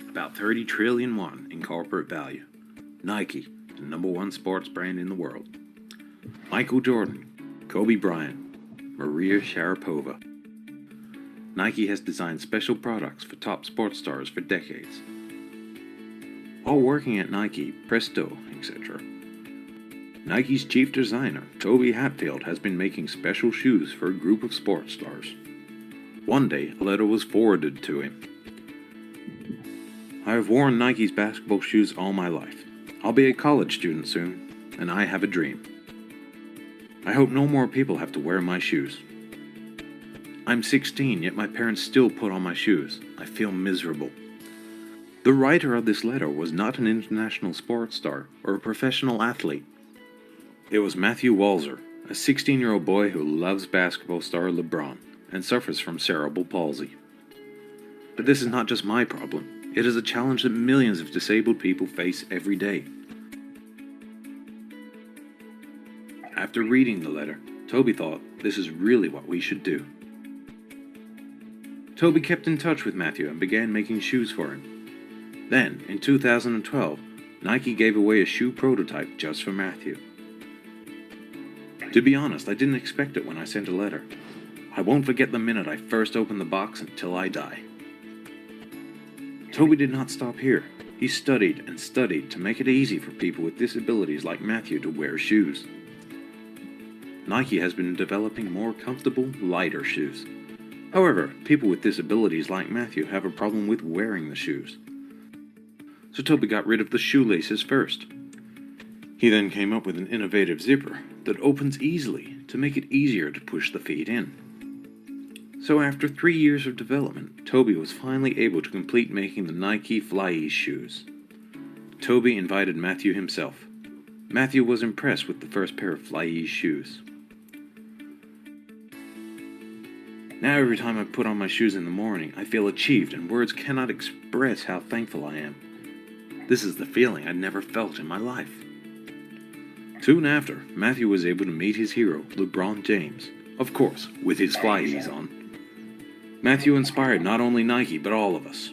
About 30 trillion won in corporate value. Nike, the #1 sports brand in the world. Michael Jordan, Kobe Bryant, Maria Sharapova. Nike has designed special products for top sports stars for decades. While working at Nike, Presto, etc., Nike's chief designer, Toby Hatfield, has been making special shoes for a group of sports stars. One day, a letter was forwarded to him. I have worn Nike's basketball shoes all my life. I'll be a college student soon, and I have a dream. I hope no more people have to wear my shoes. I'm 16, yet my parents still put on my shoes. I feel miserable. The writer of this letter was not an international sports star or a professional athlete. It was Matthew Walzer, a 16-year-old boy who loves basketball star LeBron and suffers from cerebral palsy. But this is not just my problem. It is a challenge that millions of disabled people face every day. After reading the letter, Toby thought this is really what we should do. Toby kept in touch with Matthew and began making shoes for him. Then, in 2012, Nike gave away a shoe prototype just for Matthew. To be honest, I didn't expect it when I sent a letter. I won't forget the minute I first opened the box until I die. Toby did not stop here. He studied and studied to make it easy for people with disabilities like Matthew to wear shoes. Nike has been developing more comfortable, lighter shoes. However, people with disabilities like Matthew have a problem with wearing the shoes. So Toby got rid of the shoelaces first. He then came up with an innovative zipper that opens easily to make it easier to push the feet in. So after 3 years of development, Toby was finally able to complete making the Nike Fly-Ease shoes. Toby invited Matthew himself. Matthew was impressed with the first pair of Fly-Ease shoes. Now every time I put on my shoes in the morning, I feel achieved and words cannot express how thankful I am. This is the feeling I'd never felt in my life. Soon after, Matthew was able to meet his hero, LeBron James, of course, with his Fly-Ease on. Matthew inspired not only Nike, but all of us.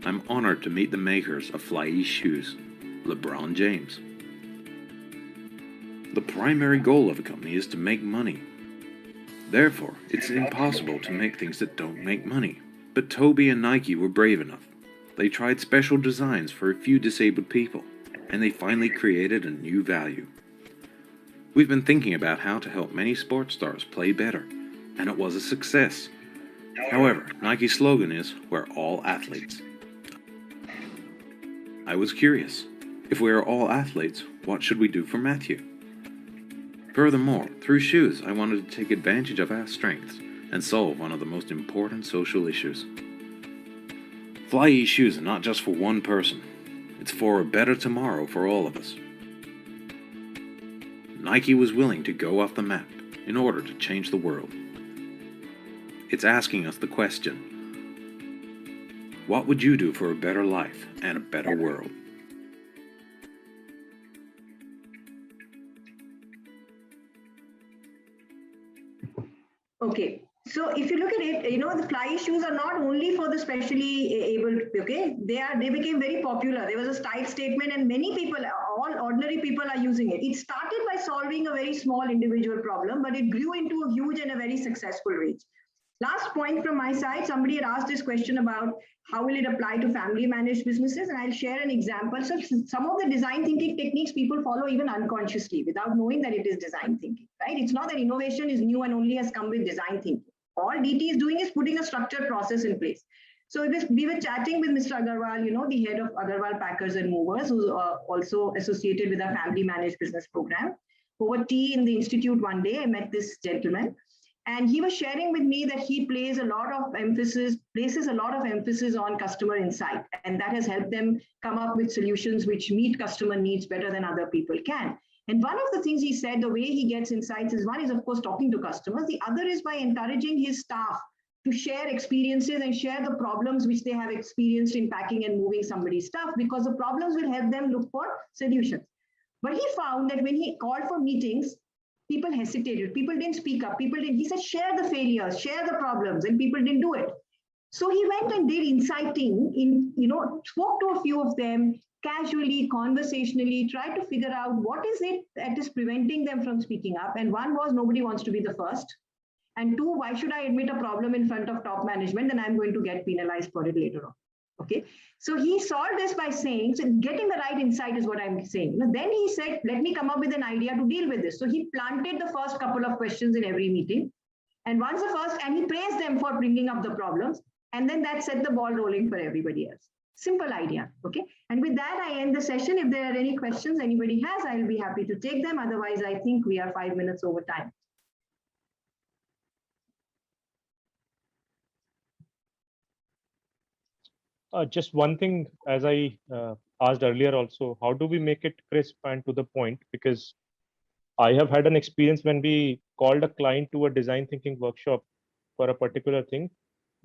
I'm honored to meet the makers of Fly-Ease shoes, LeBron James. The primary goal of a company is to make money. Therefore, it's impossible to make things that don't make money. But Toby and Nike were brave enough. They tried special designs for a few disabled people, and they finally created a new value. We've been thinking about how to help many sports stars play better, and it was a success. However, Nike's slogan is, "We're all athletes." I was curious. If we are all athletes, what should we do for Matthew? Furthermore, through shoes, I wanted to take advantage of our strengths and solve one of the most important social issues. Fly-Ease shoes are not just for one person. It's for a better tomorrow for all of us. Nike was willing to go off the map in order to change the world. It's asking us the question, what would you do for a better life and a better world? Okay, so if you look at it, the Fly-Ease shoes are not only for the specially abled, okay, they became very popular. There was a style statement and many people, all ordinary people are using it. It started by solving a very small individual problem, but it grew into a huge and a very successful range. Last point from my side, somebody had asked this question about how will it apply to family managed businesses, and I'll share an example. So some of the design thinking techniques people follow even unconsciously without knowing that it is design thinking, right? It's not that innovation is new and only has come with design thinking. All DT is doing is putting a structured process in place. So we were chatting with Mr. Agarwal, the head of Agarwal Packers and Movers, who's also associated with our family managed business program. Over tea in the institute one day, I met this gentleman. And he was sharing with me that he places a lot of emphasis on customer insight. And that has helped them come up with solutions which meet customer needs better than other people can. And one of the things he said, the way he gets insights is, one is, of course, talking to customers. The other is by encouraging his staff to share experiences and share the problems which they have experienced in packing and moving somebody's stuff, because the problems will help them look for solutions. But he found that when he called for meetings, people hesitated, people didn't speak up, he said, share the failures, share the problems, and people didn't do it. So he went and did insighting, spoke to a few of them, casually, conversationally, tried to figure out what is it that is preventing them from speaking up. And one was, nobody wants to be the first. And two, why should I admit a problem in front of top management and I'm going to get penalized for it later on? Okay, so he solved this by saying, so getting the right insight is what I'm saying. Then he said, let me come up with an idea to deal with this. So he planted the first couple of questions in every meeting. And once the first, and he praised them for bringing up the problems. And then that set the ball rolling for everybody else. Simple idea, okay? And with that, I end the session. If there are any questions anybody has, I'll be happy to take them. Otherwise, I think we are 5 minutes over time. Just one thing, as I asked earlier also, how do we make it crisp and to the point? Because I have had an experience when we called a client to a design thinking workshop for a particular thing.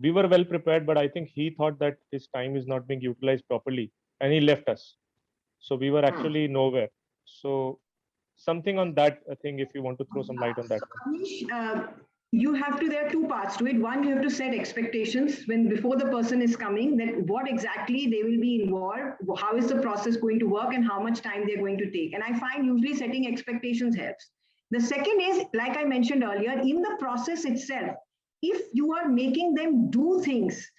We were well prepared, but I think he thought that his time is not being utilized properly and he left us. So we were actually nowhere. So something on that, I think, if you want to throw some light on that. Amish, you have to, there are two parts to it. One, you have to set expectations before the person is coming, that what exactly they will be involved, how is the process going to work, and how much time they're going to take. And I find usually setting expectations helps. The second is, like I mentioned earlier, in the process itself, if you are making them do things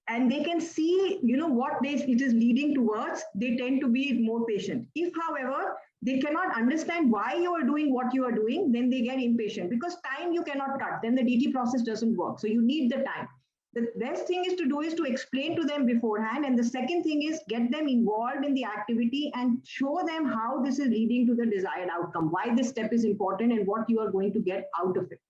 and they can see, what it is leading towards, they tend to be more patient. If, however, they cannot understand why you are doing what you are doing, then they get impatient, because time you cannot cut. Then the DT process doesn't work. So you need the time. The best thing is to explain to them beforehand. And the second thing is get them involved in the activity and show them how this is leading to the desired outcome, why this step is important and what you are going to get out of it.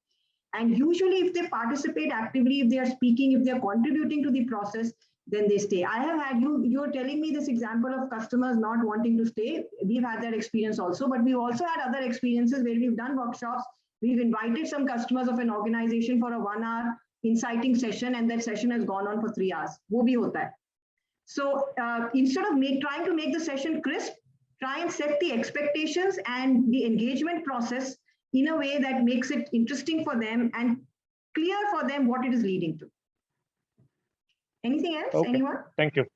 And usually if they participate actively, if they are speaking, if they are contributing to the process, then they stay. I have had, you're telling me this example of customers not wanting to stay. We've had that experience also, but we've also had other experiences where we've done workshops. We've invited some customers of an organization for a 1 hour inciting session, and that session has gone on for 3 hours. Wo bhi hota hai. So instead of trying to make the session crisp, try and set the expectations and the engagement process in a way that makes it interesting for them and clear for them what it is leading to. Anything else? Okay. Anyone? Thank you.